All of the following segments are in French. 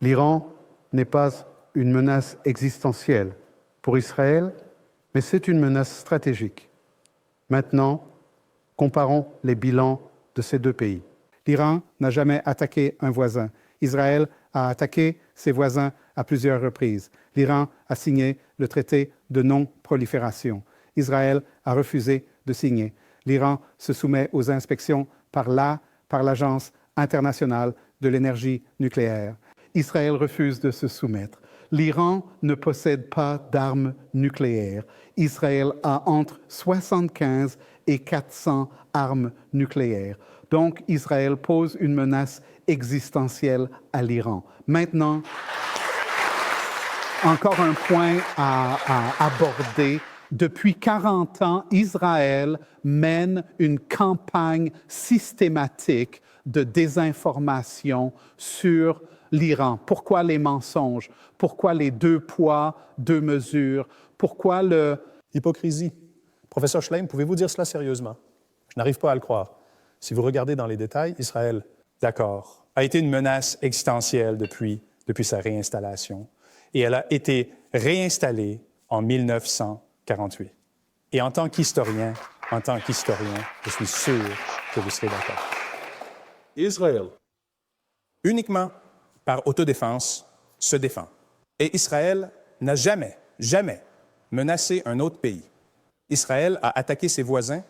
L'Iran n'est pas une menace existentielle pour Israël, mais c'est une menace stratégique. Maintenant, comparons les bilans de ces deux pays. L'Iran n'a jamais attaqué un voisin. Israël a attaqué ses voisins à plusieurs reprises. l'Iran a signé le traité de non-prolifération. Israël a refusé de signer. L'Iran se soumet aux inspections par l'Agence internationale de l'énergie nucléaire. Israël refuse de se soumettre. L'Iran ne possède pas d'armes nucléaires. Israël a entre 75 et 400 armes nucléaires. Donc, Israël pose une menace existentielle à l'Iran. Maintenant, encore un point à aborder. Depuis 40 ans, Israël mène une campagne systématique de désinformation sur l'Iran. Pourquoi les mensonges? Pourquoi les deux poids, deux mesures? Pourquoi Hypocrisie. Professeur Schleim, pouvez-vous dire cela sérieusement? Je n'arrive pas à le croire. Si vous regardez dans les détails, Israël, d'accord, a été une menace existentielle depuis sa réinstallation. Et elle a été réinstallée en 1948. Et en tant qu'historien, je suis sûr que vous serez d'accord. Israël, uniquement par autodéfense, se défend. Et Israël n'a jamais menacé un autre pays. Israël a attaqué ses voisins.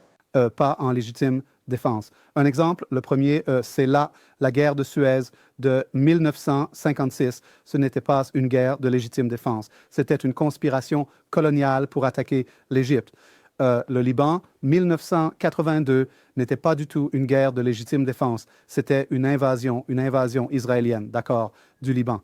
Pas en légitime défense. Un exemple, le premier, c'est la guerre de Suez de 1956. Ce n'était pas une guerre de légitime défense. C'était une conspiration coloniale pour attaquer l'Égypte. Le Liban, 1982, n'était pas du tout une guerre de légitime défense. C'était une invasion israélienne, d'accord, du Liban.